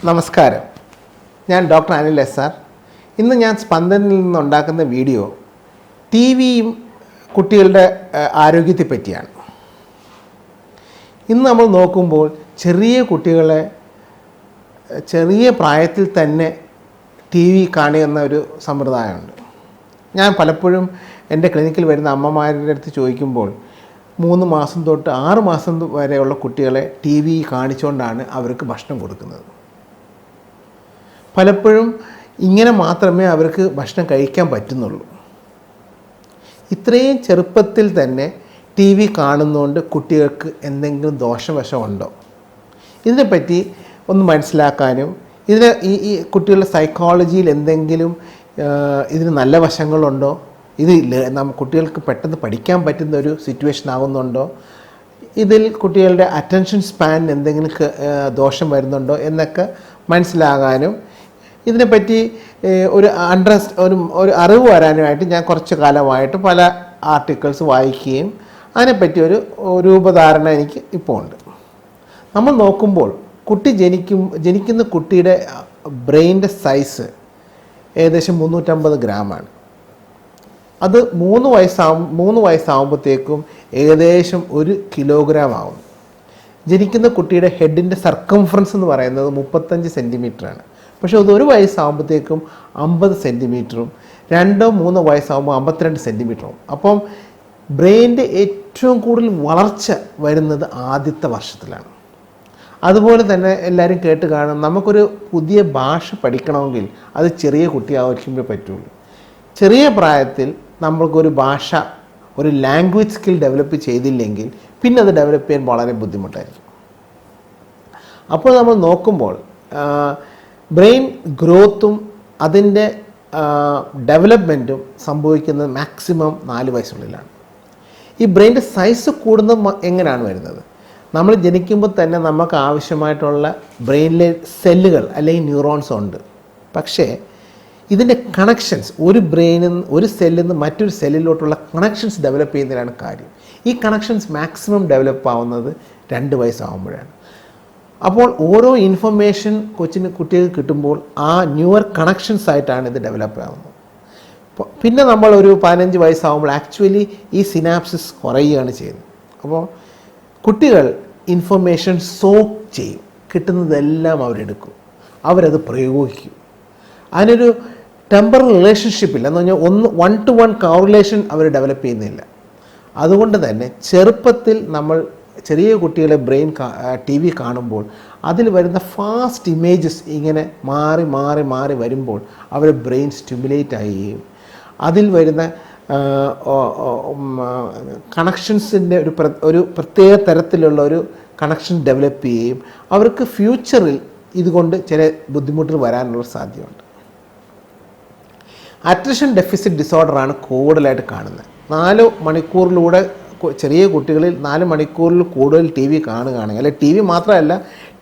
നമസ്കാരം. ഞാൻ doctor Anil SR. ഇന്ന് ഞാൻ സ്പന്ദനിൽ നിന്നുണ്ടാക്കുന്ന വീഡിയോ ടി വിയും കുട്ടികളുടെ ആരോഗ്യത്തെ പറ്റിയാണ്. ഇന്ന് നമ്മൾ നോക്കുമ്പോൾ ചെറിയ കുട്ടികളെ ചെറിയ പ്രായത്തിൽ തന്നെ ടി വി കാണുന്ന ഒരു സമ്പ്രദായമുണ്ട്. ഞാൻ പലപ്പോഴും എൻ്റെ ക്ലിനിക്കിൽ വരുന്ന അമ്മമാരുടെ അടുത്ത് ചോദിക്കുമ്പോൾ 3 മാസം തൊട്ട് 6 മാസം വരെയുള്ള കുട്ടികളെ ടി വി കാണിച്ചുകൊണ്ടാണ് അവർക്ക് ഭക്ഷണം കൊടുക്കുന്നത്. പലപ്പോഴും ഇങ്ങനെ മാത്രമേ അവർക്ക് ഭക്ഷണം കഴിക്കാൻ പറ്റുന്നുള്ളൂ. ഇത്രയും ചെറുപ്പത്തിൽ തന്നെ ടി വി കാണുന്നതുകൊണ്ട് കുട്ടികൾക്ക് എന്തെങ്കിലും ദോഷവശമുണ്ടോ, ഇതിനെപ്പറ്റി ഒന്ന് മനസ്സിലാക്കാനും ഈ കുട്ടികളുടെ സൈക്കോളജിയിൽ എന്തെങ്കിലും ഇതിന് നല്ല വശങ്ങളുണ്ടോ, ഇത് കുട്ടികൾക്ക് പെട്ടെന്ന് പഠിക്കാൻ പറ്റുന്ന ഒരു സിറ്റുവേഷൻ ആകുന്നുണ്ടോ, ഇതിൽ കുട്ടികളുടെ അറ്റൻഷൻ സ്പാൻ എന്തെങ്കിലും ദോഷം വരുന്നുണ്ടോ എന്നൊക്കെ മനസ്സിലാകാനും ഇതിനെപ്പറ്റി ഒരു അറിവ് വരാനുമായിട്ട് ഞാൻ കുറച്ച് കാലമായിട്ട് പല ആർട്ടിക്കിൾസ് വായിക്കുകയും അതിനെപ്പറ്റി ഒരു രൂപധാരണ എനിക്ക് ഇപ്പോൾ ഉണ്ട്. നമ്മൾ നോക്കുമ്പോൾ കുട്ടി ജനിക്കുന്ന കുട്ടിയുടെ ബ്രെയിൻ്റെ സൈസ് ഏകദേശം 350 ഗ്രാമാണ്. അത് 3 വയസ്സാകുമ്പോഴത്തേക്കും ഏകദേശം 1 കിലോഗ്രാം ആവും. ജനിക്കുന്ന കുട്ടിയുടെ ഹെഡിൻ്റെ സർക്കംഫറൻസ് എന്ന് പറയുന്നത് 35 സെൻറ്റിമീറ്ററാണ്. പക്ഷേ അത് 1 വയസ്സാകുമ്പോഴത്തേക്കും 50 സെൻറ്റിമീറ്ററും 2-3 വയസ്സാകുമ്പോൾ 52 സെൻറ്റിമീറ്ററും. അപ്പം ബ്രെയിനിൻ്റെ ഏറ്റവും കൂടുതൽ വളർച്ച വരുന്നത് ആദ്യത്തെ വർഷത്തിലാണ്. അതുപോലെ തന്നെ എല്ലാവരും കേട്ട് കാണും, നമുക്കൊരു പുതിയ ഭാഷ പഠിക്കണമെങ്കിൽ അത് ചെറിയ കുട്ടിയായിരിക്കുമ്പോൾ പറ്റുള്ളൂ. ചെറിയ പ്രായത്തിൽ നമ്മൾക്കൊരു ഭാഷ, ഒരു ലാംഗ്വേജ് സ്കിൽ ഡെവലപ്പ് ചെയ്തില്ലെങ്കിൽ പിന്നെ അത് ഡെവലപ്പ് ചെയ്യാൻ വളരെ ബുദ്ധിമുട്ടായിരിക്കും. അപ്പോൾ നമ്മൾ നോക്കുമ്പോൾ ബ്രെയിൻ ഗ്രോത്തും അതിൻ്റെ ഡെവലപ്മെൻറ്റും സംഭവിക്കുന്നത് മാക്സിമം 4 വയസ്സുള്ളിലാണ്. ഈ ബ്രെയിൻ്റെ സൈസ് കൂടുന്നത് എങ്ങനെയാണ് വരുന്നത്? നമ്മൾ ജനിക്കുമ്പോൾ തന്നെ നമുക്ക് ആവശ്യമായിട്ടുള്ള ബ്രെയിനിലെ സെല്ലുകൾ അല്ലെങ്കിൽ ന്യൂറോൺസ് ഉണ്ട്. പക്ഷേ ഇതിൻ്റെ കണക്ഷൻസ് ഒരു സെല്ലിൽ നിന്ന് മറ്റൊരു സെല്ലിലോട്ടുള്ള കണക്ഷൻസ് ഡെവലപ്പ് ചെയ്യുന്നതിലാണ് കാര്യം. ഈ കണക്ഷൻസ് മാക്സിമം ഡെവലപ്പ് ആവുന്നത് 2 വയസ്സാകുമ്പോഴാണ്. അപ്പോൾ ഓരോ ഇൻഫർമേഷൻ കുട്ടികൾക്ക് കിട്ടുമ്പോൾ ആ ന്യൂവർ കണക്ഷൻസ് ആയിട്ടാണ് ഇത് ഡെവലപ്പ് ആവുന്നത്. പിന്നെ നമ്മൾ ഒരു 15 വയസ്സാകുമ്പോൾ ആക്ച്വലി ഈ സിനാപ്സിസ് കുറയുകയാണ് ചെയ്യുന്നത്. അപ്പോൾ കുട്ടികൾ ഇൻഫർമേഷൻ സോക്ക് ചെയ്യും, കിട്ടുന്നതെല്ലാം അവരെടുക്കും, അവരത് പ്രയോഗിക്കും. അതിനൊരു ടെമ്പറൽ റിലേഷൻഷിപ്പില്ല എന്ന് പറഞ്ഞാൽ 1-to-1 കോറിലേഷൻ അവർ ഡെവലപ്പ് ചെയ്യുന്നില്ല. അതുകൊണ്ട് തന്നെ ചെറുപ്പത്തിൽ നമ്മൾ ചെറിയ കുട്ടികളെ ബ്രെയിൻ ടി വി കാണുമ്പോൾ അതിൽ വരുന്ന ഫാസ്റ്റ് ഇമേജസ് ഇങ്ങനെ മാറി വരുമ്പോൾ അവരുടെ ബ്രെയിൻ സ്റ്റിമുലേറ്റ് ആവുകയും അതിൽ വരുന്ന കണക്ഷൻസിൻ്റെ ഒരു പ്രത്യേക തരത്തിലുള്ള ഒരു കണക്ഷൻ ഡെവലപ്പ് ചെയ്യുകയും അവർക്ക് ഫ്യൂച്ചറിൽ ഇതുകൊണ്ട് ചില ബുദ്ധിമുട്ടുകൾ വരാനുള്ള സാധ്യതയുണ്ട്. അറ്റൻഷൻ ഡെഫിസിറ്റ് ഡിസോർഡറാണ് കൂടുതലായിട്ട് കാണുന്നത്. 4 മണിക്കൂറിലൂടെ ചെറിയ കുട്ടികളിൽ 4 മണിക്കൂറിൽ കൂടുതൽ ടി വി കാണുകയാണെങ്കിൽ, അല്ലെങ്കിൽ ടി വി മാത്രമല്ല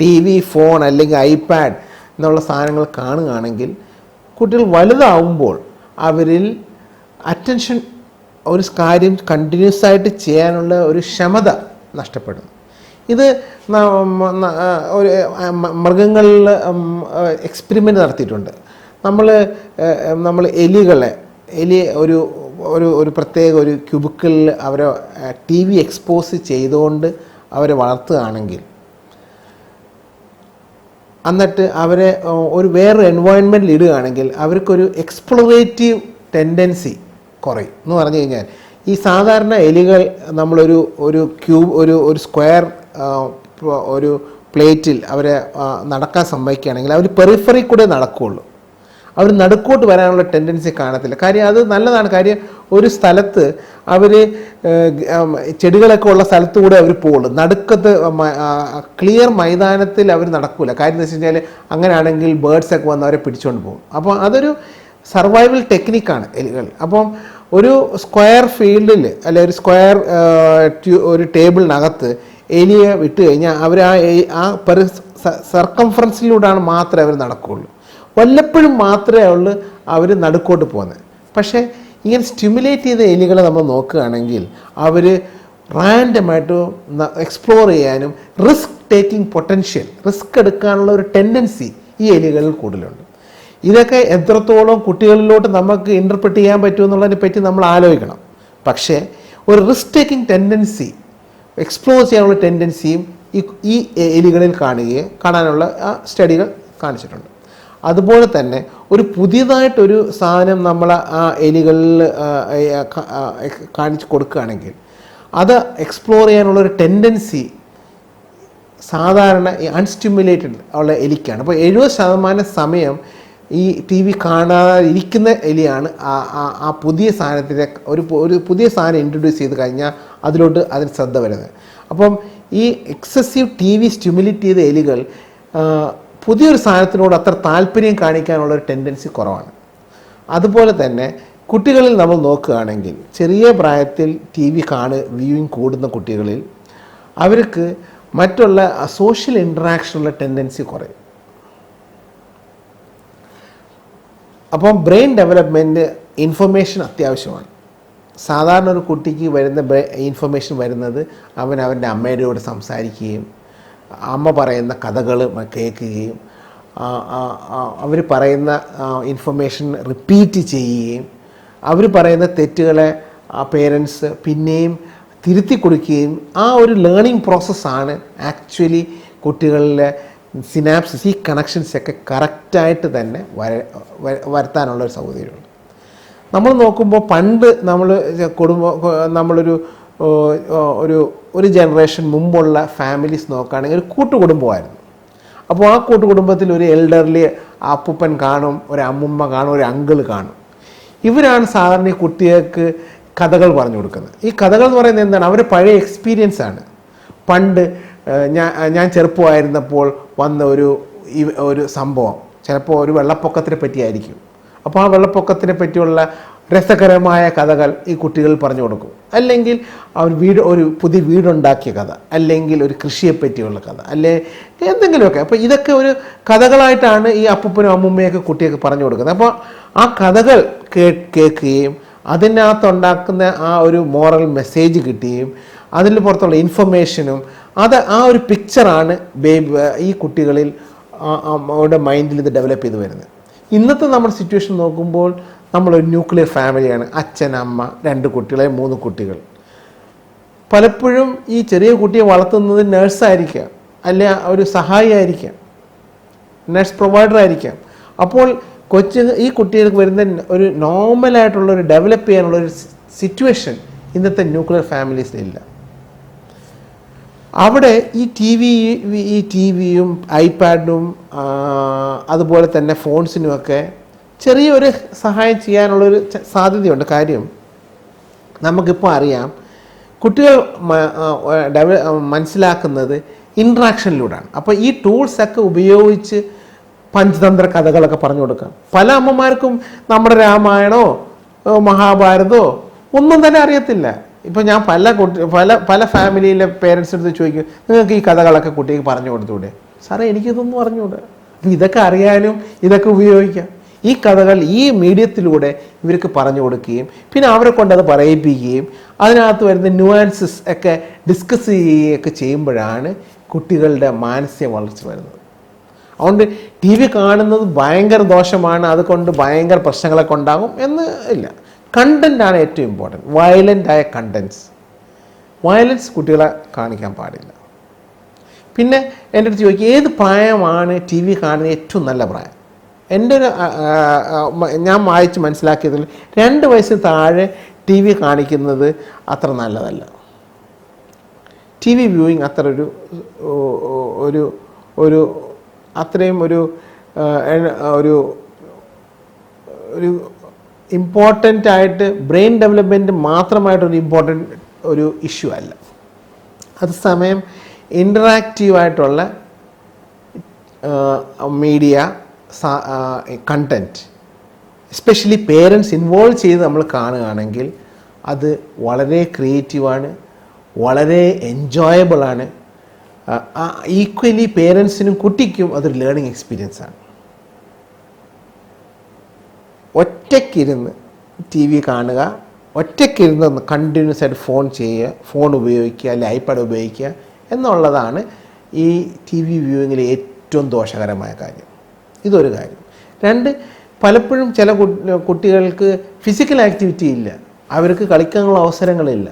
ടി വി, ഫോൺ അല്ലെങ്കിൽ ഐപാഡ് എന്നുള്ള സാധനങ്ങൾ കാണുകയാണെങ്കിൽ കുട്ടികൾ വലുതാവുമ്പോൾ അവരിൽ അറ്റൻഷൻ, ഒരു കാര്യം കണ്ടിന്യൂസ് ആയിട്ട് ചെയ്യാനുള്ള ഒരു ക്ഷമത നഷ്ടപ്പെടുന്നു. ഇത് ഒരു മൃഗങ്ങളിൽ എക്സ്പെരിമെൻ്റ് നടത്തിയിട്ടുണ്ട്. നമ്മൾ എലി ഒരു പ്രത്യേക ഒരു ക്യൂബിക്കിളിൽ അവരെ ടി വി എക്സ്പോസ് ചെയ്തുകൊണ്ട് അവരെ വളർത്തുകയാണെങ്കിൽ, എന്നിട്ട് അവരെ വേറൊരു എൻവയോൺമെൻറ്റിൽ ഇടുകയാണെങ്കിൽ അവർക്കൊരു എക്സ്പ്ലോറേറ്റീവ് ടെൻഡൻസി കുറയും. എന്ന് പറഞ്ഞു കഴിഞ്ഞാൽ ഈ സാധാരണ എലികൾ ഒരു സ്ക്വയർ ഒരു പ്ലേറ്റിൽ അവരെ നടക്കാൻ സമ്മതിക്കുകയാണെങ്കിൽ അവർ പെറിഫറി കൂടെ നടക്കുകയുള്ളൂ. അവർ നടുക്കോട്ട് വരാനുള്ള ടെൻഡൻസി കാണത്തില്ല. കാര്യം അത് നല്ലതാണ്. കാര്യം ഒരു സ്ഥലത്ത് അവർ ചെടികളൊക്കെ ഉള്ള സ്ഥലത്ത് കൂടെ അവർ പോകുള്ളൂ. നടുക്കത്ത് ക്ലിയർ മൈതാനത്തിൽ അവർ നടക്കില്ല. കാര്യം എന്ന് വെച്ച് കഴിഞ്ഞാൽ അങ്ങനെയാണെങ്കിൽ ബേർഡ്സൊക്കെ വന്ന് അവരെ പിടിച്ചുകൊണ്ട് പോകും. അപ്പോൾ അതൊരു സർവൈവൽ ടെക്നിക്കാണ് എലികൾ. അപ്പം ഒരു സ്ക്വയർ ഫീൽഡിൽ അല്ലെ ഒരു സ്ക്വയർ ഒരു ടേബിളിനകത്ത് എലിയെ വിട്ട് കഴിഞ്ഞാൽ അവർ ആ സർക്കംഫറൻസിലൂടെയാണ് മാത്രമേ അവർ നടക്കുകയുള്ളൂ. വല്ലപ്പോഴും മാത്രമേ ഉള്ളൂ അവർ നടുക്കോട്ട് പോകുന്നത്. പക്ഷേ ഇങ്ങനെ സ്റ്റിമുലേറ്റ് ചെയ്ത എലികളെ നമ്മൾ നോക്കുകയാണെങ്കിൽ അവർ റാൻഡമായിട്ട് എക്സ്പ്ലോർ ചെയ്യാനും റിസ്ക് ടേക്കിംഗ് പൊട്ടൻഷ്യൽ, റിസ്ക് എടുക്കാനുള്ള ഒരു ടെൻഡൻസി ഈ എലികളിൽ കൂടുതലുണ്ട്. ഇതൊക്കെ എത്രത്തോളം കുട്ടികളിലോട്ട് നമുക്ക് ഇൻ്റർപ്രറ്റ് ചെയ്യാൻ പറ്റുമെന്നുള്ളതിനെ പറ്റി നമ്മൾ ആലോചിക്കണം. പക്ഷേ ഒരു റിസ്ക് ടേക്കിംഗ് ടെൻഡൻസി, എക്സ്പ്ലോർ ചെയ്യാനുള്ള ടെൻഡൻസിയും ഈ എലികളിൽ കാണാനുള്ള സ്റ്റഡികൾ കാണിച്ചിട്ടുണ്ട്. അതുപോലെ തന്നെ ഒരു പുതിയതായിട്ടൊരു സാധനം നമ്മൾ ആ എലികളിൽ കാണിച്ചു കൊടുക്കുകയാണെങ്കിൽ അത് എക്സ്പ്ലോർ ചെയ്യാനുള്ളൊരു ടെൻഡൻസി സാധാരണ ഈ അൺസ്റ്റിമുലേറ്റഡ് ഉള്ള എലിക്കാണ്. അപ്പോൾ 70% സമയം ഈ ടി വി കാണാതിരിക്കുന്ന എലിയാണ് ആ പുതിയ സാധനത്തിൻ്റെ ഒരു പുതിയ സാധനം ഇൻട്രൊഡ്യൂസ് ചെയ്ത് കഴിഞ്ഞാൽ അതിന് ശ്രദ്ധ വരുന്നത്. അപ്പം ഈ എക്സസീവ് ടി വി സ്റ്റിമുലേറ്റ് ചെയ്ത എലികൾ പുതിയൊരു സാധനത്തിനോട് അത്ര താല്പര്യം കാണിക്കാനുള്ളൊരു ടെൻഡൻസി കുറവാണ്. അതുപോലെ തന്നെ കുട്ടികളിൽ നമ്മൾ നോക്കുകയാണെങ്കിൽ ചെറിയ പ്രായത്തിൽ ടി വി വ്യൂയിങ് കൂടുന്ന കുട്ടികളിൽ അവർക്ക് മറ്റുള്ള സോഷ്യൽ ഇൻട്രാക്ഷനുള്ള ടെൻഡൻസി കുറയും. അപ്പം ബ്രെയിൻ ഡെവലപ്മെൻറ്റ് ഇൻഫർമേഷൻ അത്യാവശ്യമാണ്. സാധാരണ ഒരു കുട്ടിക്ക് വരുന്ന ഇൻഫർമേഷൻ വരുന്നത് അവൻ്റെ അമ്മയോട് സംസാരിക്കുകയും അമ്മ പറയുന്ന കഥകൾ കേൾക്കുകയും അവർ പറയുന്ന ഇൻഫർമേഷൻ റിപ്പീറ്റ് ചെയ്യുകയും അവർ പറയുന്ന തെറ്റുകളെ പേരൻസ് പിന്നെയും തിരുത്തി കൊടുക്കുകയും ആ ഒരു ലേണിംഗ് പ്രോസസ്സാണ് ആക്ച്വലി കുട്ടികളിലെ സിനാപ്സിസ്, ഈ കണക്ഷൻസൊക്കെ കറക്റ്റായിട്ട് തന്നെ വരുത്താനുള്ളൊരു സൗകര്യമുണ്ട്. നമ്മൾ നോക്കുമ്പോൾ പണ്ട് നമ്മളൊരു ഒരു ജനറേഷൻ മുമ്പുള്ള ഫാമിലീസ് നോക്കുകയാണെങ്കിൽ ഒരു കൂട്ടുകുടുംബമായിരുന്നു. അപ്പോൾ ആ കൂട്ടുകുടുംബത്തിൽ ഒരു എൽഡർലി അപ്പൂപ്പൻ കാണും, ഒരു അമ്മുമ്മ കാണും, ഒരു അങ്കിൾ കാണും. ഇവരാണ് സാധാരണ ഈ കുട്ടികൾക്ക് കഥകൾ പറഞ്ഞു കൊടുക്കുന്നത്. ഈ കഥകൾ എന്ന് പറയുന്നത് എന്താണ്? അവരുടെ പഴയ എക്സ്പീരിയൻസ് ആണ്. പണ്ട് ഞാൻ ചെറുപ്പമായിരുന്നപ്പോൾ വന്ന ഒരു സംഭവം, ചിലപ്പോൾ ഒരു വെള്ളപ്പൊക്കത്തിനെ പറ്റിയായിരിക്കും. അപ്പോൾ ആ വെള്ളപ്പൊക്കത്തിനെ പറ്റിയുള്ള രസകരമായ കഥകൾ ഈ കുട്ടികൾ പറഞ്ഞു കൊടുക്കും. അല്ലെങ്കിൽ ഒരു പുതിയ വീടുണ്ടാക്കിയ കഥ, അല്ലെങ്കിൽ ഒരു കൃഷിയെപ്പറ്റിയുള്ള കഥ, അല്ലെങ്കിൽ എന്തെങ്കിലുമൊക്കെ. അപ്പോൾ ഇതൊക്കെ ഒരു കഥകളായിട്ടാണ് ഈ അപ്പൂപ്പനും അമ്മൂമ്മയൊക്കെ കുട്ടിയൊക്കെ പറഞ്ഞു കൊടുക്കുന്നത്. അപ്പോൾ ആ കഥകൾ കേൾക്കുകയും അതിനകത്തുണ്ടാക്കുന്ന ആ ഒരു മോറൽ മെസ്സേജ് കിട്ടുകയും അതിന് പുറത്തുള്ള ഇൻഫർമേഷനും ആ ഒരു പിക്ചറാണ് ഈ കുട്ടികളിൽ അവരുടെ മൈൻഡിൽ ഇത് ഡെവലപ്പ് ചെയ്ത് വരുന്നത്. ഇന്നത്തെ നമ്മുടെ സിറ്റുവേഷൻ നോക്കുമ്പോൾ നമ്മളൊരു ന്യൂക്ലിയർ ഫാമിലിയാണ്. അച്ഛൻ, അമ്മ, 2 കുട്ടികളെ 3 കുട്ടികൾ. പലപ്പോഴും ഈ ചെറിയ കുട്ടിയെ വളർത്തുന്നത് നേഴ്സായിരിക്കാം, അല്ലെ ഒരു സഹായി ആയിരിക്കാം, നഴ്സ് പ്രൊവൈഡർ ആയിരിക്കാം. അപ്പോൾ ഈ കുട്ടികൾക്ക് വരുന്ന ഒരു നോർമലായിട്ടുള്ളൊരു ഡെവലപ്പ് ചെയ്യാനുള്ളൊരു സിറ്റുവേഷൻ ഇന്നത്തെ ന്യൂക്ലിയർ ഫാമിലീസിലില്ല. അവിടെ ഈ ടി വിയും ഐപാഡും അതുപോലെ തന്നെ ഫോൺസിനുമൊക്കെ ചെറിയൊരു സഹായം ചെയ്യാനുള്ളൊരു സാധ്യതയുണ്ട്. കാര്യം നമുക്കിപ്പോൾ അറിയാം, കുട്ടികൾ മനസ്സിലാക്കുന്നത് ഇൻട്രാക്ഷനിലൂടെയാണ്. അപ്പോൾ ഈ ടൂൾസൊക്കെ ഉപയോഗിച്ച് പഞ്ചതന്ത്ര കഥകളൊക്കെ പറഞ്ഞു കൊടുക്കാം. പല അമ്മമാർക്കും നമ്മുടെ രാമായണമോ മഹാഭാരതമോ ഒന്നും തന്നെ അറിയത്തില്ല. ഇപ്പോൾ ഞാൻ പല ഫാമിലിയിലെ പേരൻസിൻ്റെ അടുത്ത് ചോദിക്കും, നിങ്ങൾക്ക് ഈ കഥകളൊക്കെ കുട്ടിക്ക് പറഞ്ഞു കൊടുത്തൂടെ? സാറേ, എനിക്കിതൊന്നും അറിഞ്ഞൂടെ. അപ്പോൾ ഇതൊക്കെ അറിയാനും ഇതൊക്കെ ഉപയോഗിക്കാം. ഈ കഥകൾ ഈ മീഡിയത്തിലൂടെ ഇവർക്ക് പറഞ്ഞു കൊടുക്കുകയും പിന്നെ അവരെ കൊണ്ട് അത് പറയിപ്പിക്കുകയും അതിനകത്ത് വരുന്ന ന്യൂആൻസസ് ഒക്കെ ഡിസ്കസ് ചെയ്യുകയൊക്കെ ചെയ്യുമ്പോഴാണ് കുട്ടികളുടെ മാനസിക വളർച്ച വരുന്നത്. അതുകൊണ്ട് ടി വി കാണുന്നത് ഭയങ്കര ദോഷമാണ്, അതുകൊണ്ട് ഭയങ്കര പ്രശ്നങ്ങളൊക്കെ ഉണ്ടാകും എന്ന് ഇല്ല. കണ്ടൻ്റാണ് ഏറ്റവും ഇമ്പോർട്ടൻറ്റ്. വയലൻ്റായ വയലൻസ് കുട്ടികളെ കാണിക്കാൻ പാടില്ല. പിന്നെ എൻ്റെ അടുത്ത് ചോദിക്കും, ഏത് പ്രായമാണ് ടി വി കാണുന്നത് ഏറ്റവും നല്ല പ്രായം? ഞാൻ വായിച്ച് മനസ്സിലാക്കിയതിൽ 2 വയസ്സിന് താഴെ ടി വി കാണിക്കുന്നത് അത്ര നല്ലതല്ല. ടി വി വ്യൂയിങ് അത്ര അത്രയും ഒരു ഇമ്പോർട്ടൻ്റ് ആയിട്ട് ബ്രെയിൻ ഡെവലപ്മെൻറ്റ് മാത്രമായിട്ടൊരു ഇമ്പോർട്ടൻ്റ് ഒരു ഇഷ്യൂ അല്ല. അതേസമയം ഇൻറ്ററാക്റ്റീവായിട്ടുള്ള media content, especially parents involve ചെയ്ത് നമ്മൾ കാണുകയാണെങ്കിൽ അത് വളരെ ക്രിയേറ്റീവാണ്, വളരെ എൻജോയബിളാണ്. ഈക്വലി പേരൻസിനും കുട്ടിക്കും അതൊരു ലേണിംഗ് എക്സ്പീരിയൻസാണ്. ഒറ്റയ്ക്കിരുന്ന് ടി വി കാണുക, ഒറ്റയ്ക്കിരുന്ന് കണ്ടിന്യൂസ് ആയിട്ട് ഫോൺ ഉപയോഗിക്കുക, അല്ലെങ്കിൽ ഐപാഡ് ഉപയോഗിക്കുക എന്നുള്ളതാണ് ഈ ടി വി വ്യൂയിങ്ങിലെ ഏറ്റവും ദോഷകരമായ കാര്യം. ഇതൊരു കാര്യം. രണ്ട്, പലപ്പോഴും ചില കുട്ടികൾക്ക് ഫിസിക്കൽ ആക്ടിവിറ്റി ഇല്ല, അവർക്ക് കളിക്കാനുള്ള അവസരങ്ങളില്ല,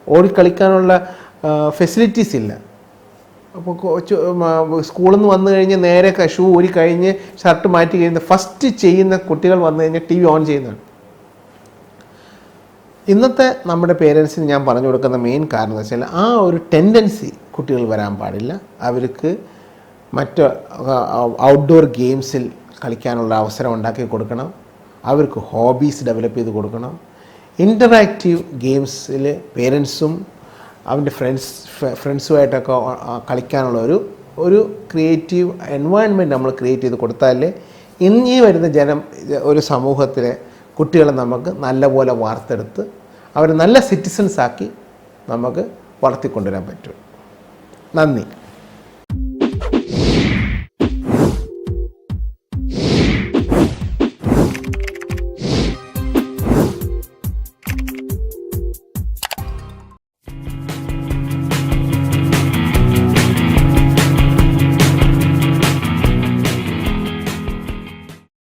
ഓടിക്കളിക്കാനുള്ള ഫെസിലിറ്റീസ് ഇല്ല. അപ്പോൾ സ്കൂളിൽ നിന്ന് വന്നു കഴിഞ്ഞ് നേരെ ഷൂ ഊരി കഴിഞ്ഞ് ഷർട്ട് മാറ്റി കഴിഞ്ഞ് ഫസ്റ്റ് ചെയ്യുന്ന കുട്ടികൾ വന്നു കഴിഞ്ഞാൽ ടി വി ഓൺ ചെയ്യുന്നതാണ്. ഇന്നത്തെ നമ്മുടെ പേരൻസിന് ഞാൻ പറഞ്ഞു കൊടുക്കുന്ന മെയിൻ കാരണം എന്ന് വെച്ചാൽ ആ ഒരു ടെൻഡൻസി കുട്ടികൾ വരാൻ പാടില്ല. അവർക്ക് മറ്റ് ഔട്ട്ഡോർ ഗെയിംസിൽ കളിക്കാനുള്ള അവസരം ഉണ്ടാക്കി കൊടുക്കണം. അവർക്ക് ഹോബീസ് ഡെവലപ്പ് ചെയ്ത് കൊടുക്കണം. ഇൻ്ററാക്റ്റീവ് ഗെയിംസിൽ പേരൻസും അവൻ്റെ ഫ്രണ്ട്സുമായിട്ടൊക്കെ കളിക്കാനുള്ള ഒരു ക്രിയേറ്റീവ് എൻവയൺമെൻറ്റ് നമ്മൾ ക്രിയേറ്റ് ചെയ്ത് കൊടുത്താലേ ഇനി വരുന്ന ഒരു സമൂഹത്തിലെ കുട്ടികളെ നമുക്ക് നല്ലപോലെ വാർത്തെടുത്ത് അവർ നല്ല സിറ്റിസൺസാക്കി നമുക്ക് വളർത്തിക്കൊണ്ടുവരാൻ പറ്റും. നന്ദി.